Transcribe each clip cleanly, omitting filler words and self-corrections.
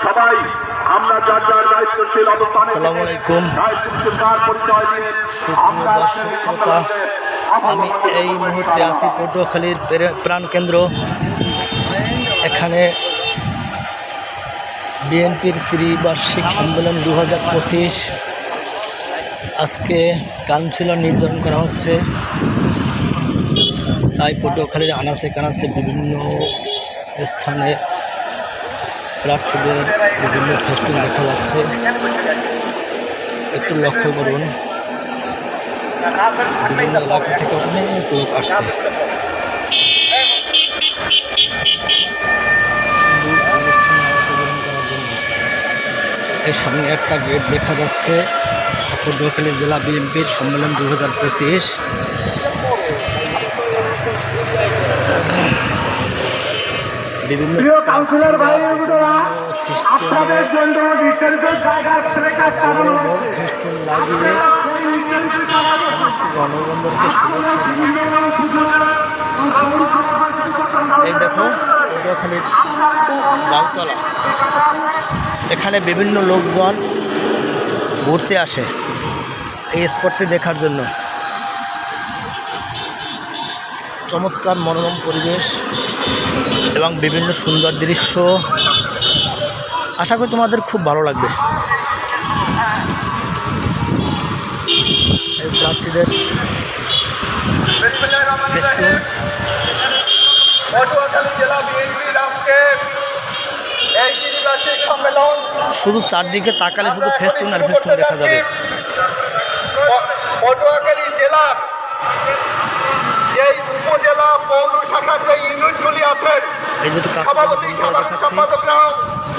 সবাই আমরা যার যার দায়িত্বশীল অবস্থানে আসসালামু আলাইকুম পরিচয় দিয়ে সুপ্রিয় দর্শক শ্রোতা, আমি এই মুহূর্তে আছি পটুয়াখালীর প্রাণকেন্দ্র। এখানে বিএনপির ত্রিবার্ষিক সম্মেলন 2025 আজকে কাউন্সিলর নির্ধারণ করা হচ্ছে। তাই পটুয়াখালীর আনাচে কানাচে বিভিন্ন স্থানে প্রার্থীদের বিভিন্ন ফেস্টুন দেখা যাচ্ছে। একটু লক্ষ্য করুন, বিভিন্ন এলাকা থেকে অনেক লোক আসছে। এর সামনে একটা গেট দেখা যাচ্ছে, পটুয়াখালী জেলা বিএনপির সম্মেলন 2025। বিভিন্ন জনগণকে এই দেখো পটুয়াখালীর বাউতলা, এখানে বিভিন্ন লোকজন ঘুরতে আসে এই স্পটটি দেখার জন্য। চমৎকার মনোরম পরিবেশ এবং বিভিন্ন সুন্দর দৃশ্য, আশা করি তোমাদের খুব ভালো লাগবে। এই প্রার্থীদের শুধু চারদিকে তাকালে শুধু ফেস্টুন আর ফেস্টুন দেখা যাবে। পটুয়াখালী জেলা যে উপজেলা পৌর শাখার যে ইউনিটগুলি আছে, এই যেটু সভাপতি সাধারণ সম্পাদকরা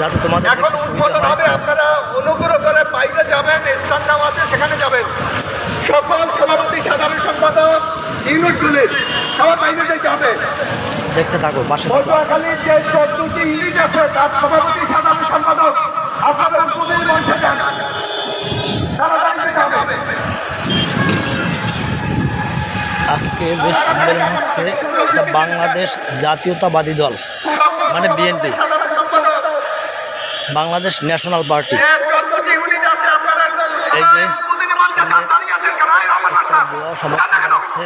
যাতে তোমাদের এখন উদ্বোধন হবে। আপনারা অনুগ্রহ করে বাইরে যাবেন, স্থান নাম আছে সেখানে যাবেন। সকল সভাপতি সাধারণ সম্পাদক ইউনিটগুলি সবার বাইরে যেতে হবে। দেখতে থাকো পাশে। পটুয়াখালীর যে 14টি ইউনিট আছে তার সভাপতি সাধারণ সম্পাদক আপনারা উপজেলা মঞ্চে যান, তারা বাইরে যাবে। আজকে যে সম্মেলন হচ্ছে এটা বাংলাদেশ জাতীয়তাবাদী দল, মানে বিএনপি, বাংলাদেশ ন্যাশনাল পার্টি। এই যে সমর্থন জানাচ্ছে।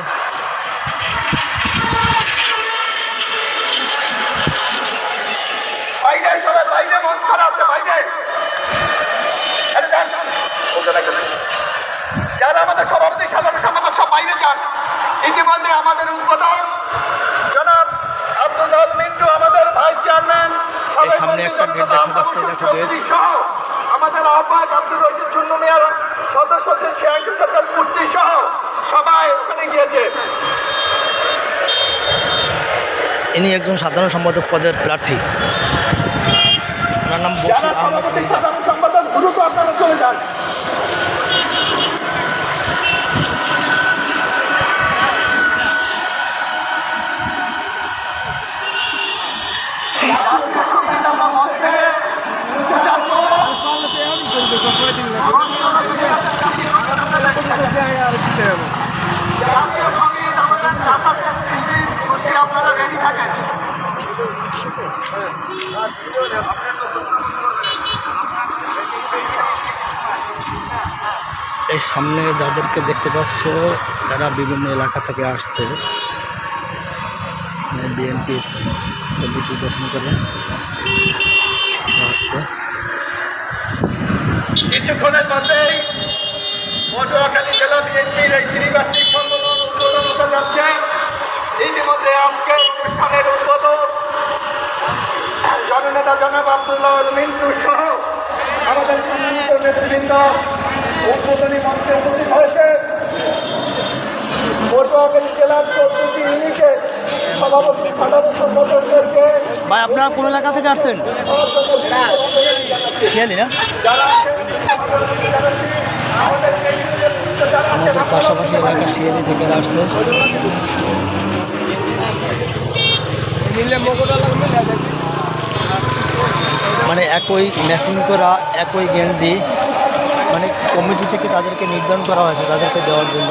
যারা আমাদের সভাপতি সাধারণ সম্পাদক সব বাইরে যান। ইতিমধ্যে আমাদের উদ্বোধন জনাব আব্দুল আল মিন্টু, আমাদের ভাইস চেয়ারম্যান, সামনে একটা গেট দেখা যাচ্ছে, দেখো গেট। সহ আমাদের আহ্বায়ক আব্দুর রশিদ চুন্নু মিয়ার সদস্য শ্রেয়াংশু সরকার মূর্তি সহ সবাই ওখানে গিয়েছে। ইনি একজন সাধারণ সম্পাদক পদের প্রার্থী, ওনার নাম বশির আহমেদ। সাধারণ সম্পাদক দ্রুত আপনারা চলে যান। এই সামনে যাদেরকে দেখতে পাচ্ছ তারা বিভিন্ন এলাকা থেকে আসছে বিএনপির প্রতিটি দর্শন করে আসছে। কিছুক্ষণের মধ্যেই পটুয়াখালী জেলা বিএনপির এই ত্রিবার্ষিক সম্মেলন উদ্বোধন হতে যাচ্ছে। ইতিমধ্যে আজকের অনুষ্ঠানের উদ্বোধন জননেতা জনাব আব্দুল্লাহ আল মিন্টু সহ আমাদের সম্মানিত নেতৃবৃন্দ উদ্বোধনী মঞ্চে উপস্থিত হয়েছে। পটুয়াখালী জেলার 14টি ইউনিটের সভাপতি সাধারণ সম্পাদকদেরকে। ভাই আপনারা কোন এলাকা থেকে আসছেন? শিয়ালি না? আমাদের পাশাপাশি এলাকা শিয়ালি থেকে আসছে। মানে একই ম্যাচিং করা, একই গেঞ্জি, মানে কমিটি থেকে তাদেরকে নির্ধারণ করা হয়েছে তাদেরকে দেওয়ার জন্য।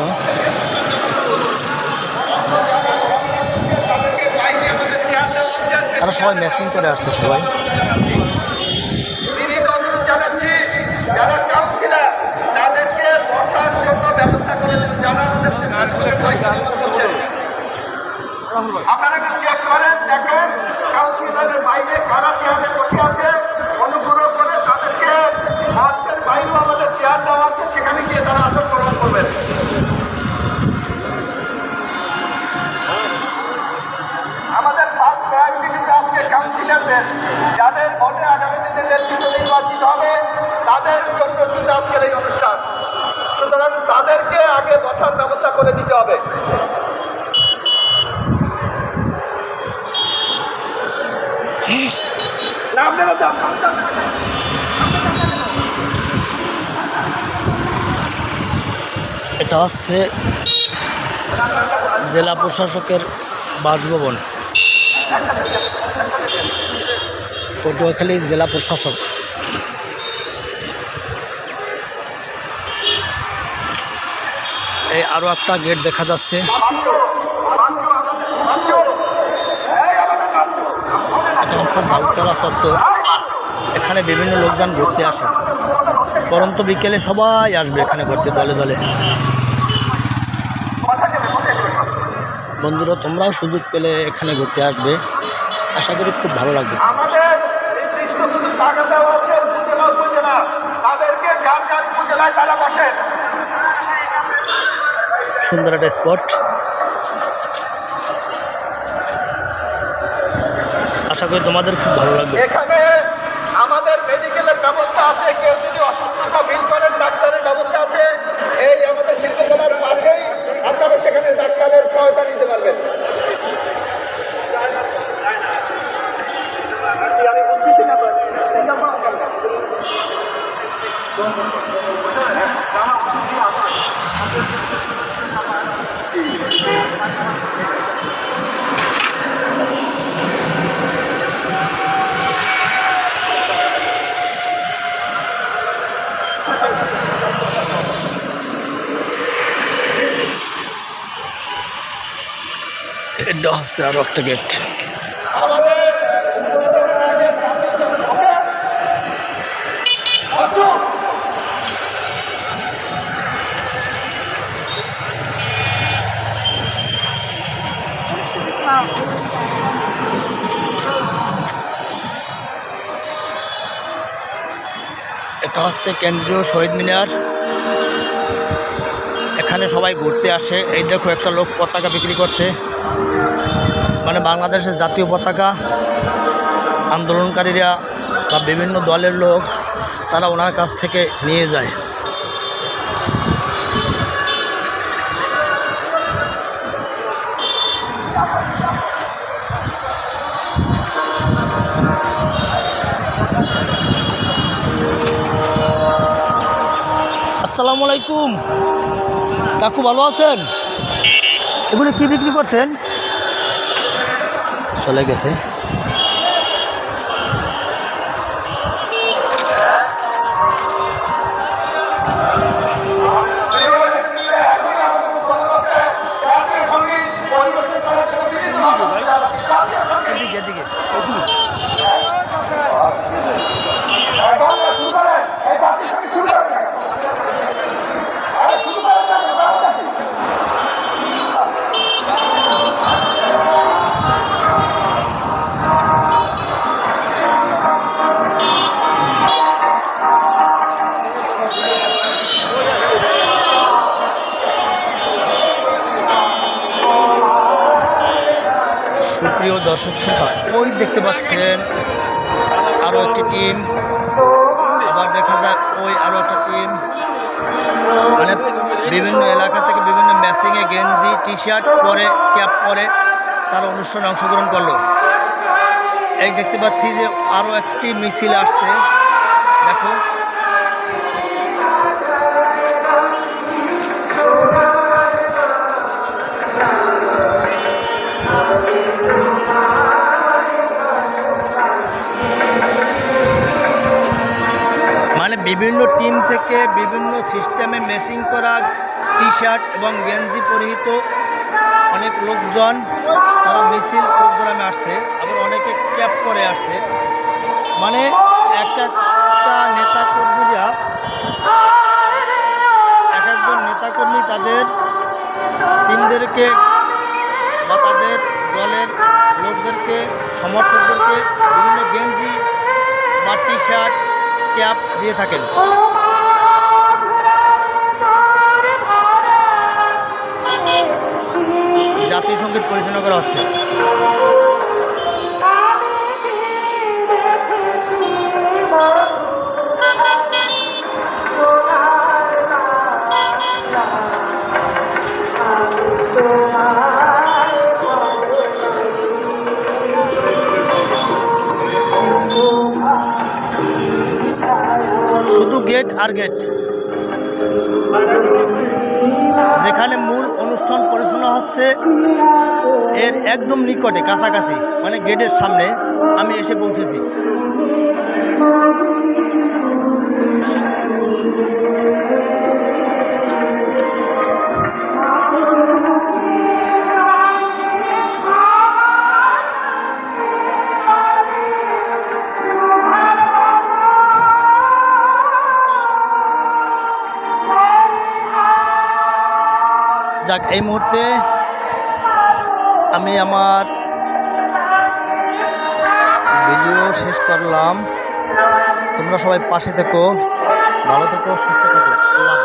তারা সবাই ম্যাচিং করে আসছে সবাই। আপনারা যান। এটা হচ্ছে জেলা প্রশাসকের বাসভবন, পটুয়াখালী জেলা প্রশাসক। এই আরও একটা গেট দেখা যাচ্ছে। এটা হচ্ছে জাউতলা চত্বর। এখানে বিভিন্ন লোকজন ঘুরতে আসে, পরন্ত বিকেলে সবাই আসবে এখানে ঘুরতে দলে দলে। বন্ধুরা, তোমরাও সুযোগ পেলে এখানে ঘুরতে আসবে, আশা করি খুব ভালো লাগবে। আমাদের নির্দিষ্ট কিছু জায়গা দেওয়া আছে উপজেলা উপজেলা, তাদেরকে যার যার উপজেলায় তারা বসেন। সুন্দর একটা স্পট, আশা করি তোমাদের খুব ভালো লাগবে। এখানে আমাদের মেডিকেলের ব্যবস্থা আছে, কেউ যদি অসুস্থতা ফিল করেন ডাক্তারের ব্যবস্থা আছে। এই আমাদের শিল্পকলার পাশেই আপনারা সেখানে ডাক্তারের সহায়তা নিতে পারবেন। আমি বুঝতেছি না এটা হচ্ছে আরও একটা গেট। আমাদের এটা হচ্ছে কেন্দ্রীয় শহীদ মিনার। এখানে সবাই ঘুরতে আসে। এই দেখো, একটা লোক পতাকা বিক্রি করছে, মানে বাংলাদেশের জাতীয় পতাকা। আন্দোলনকারীরা বা বিভিন্ন দলের লোক তারা ওনার কাছ থেকে নিয়ে যায়। আসসালামু আলাইকুম কাকু, ভালো আছেন? এগুলো কি বিক্রি করছেন? চলে গেছে। এদিকে এদিকে সুপ্রিয় দর্শক শ্রোতা, ওই দেখতে পাচ্ছেন আরও একটি টিম, আবার দেখা যায় ওই আরও একটা টিম। মানে বিভিন্ন এলাকা থেকে বিভিন্ন ম্যাচিংয়ে গেঞ্জি টি শার্ট পরে ক্যাপ পরে তারা অনুষ্ঠানে অংশগ্রহণ করলো। এই দেখতে পাচ্ছি যে আরও একটি মিছিল আসছে, দেখো। মানে বিভিন্ন টিম থেকে বিভিন্ন সিস্টেমে ম্যাচিং করা টি শার্ট এবং গেঞ্জি পরিহিত অনেক লোকজন তারা মিছিল প্রোগ্রামে আসছে, আবার অনেকে ক্যাপ পরে আসছে। মানে একটা নেতাকর্মীরা, এক একজন নেতাকর্মী তাদের টিমদেরকে বা তাদের দলের লোকদেরকে, সমর্থকদেরকে বিভিন্ন গেঞ্জি বা টি শার্ট ক্যাপ দিয়ে থাকেন। জাতীয় সঙ্গীত পরিচালনা করা হচ্ছে। শুধু গেট আর গেট। যেখানে মূল অনুষ্ঠান পরিচালনা হচ্ছে এর একদম নিকটে কাছাকাছি, মানে গেটের সামনে আমি এসে পৌঁছেছি। যাক, এই মুহূর্তে আমি আমার ভিডিও শেষ করলাম। তোমরা সবাই পাশে থেকো, ভালো থেকো, সুস্থ থেকো। আল্লাহ।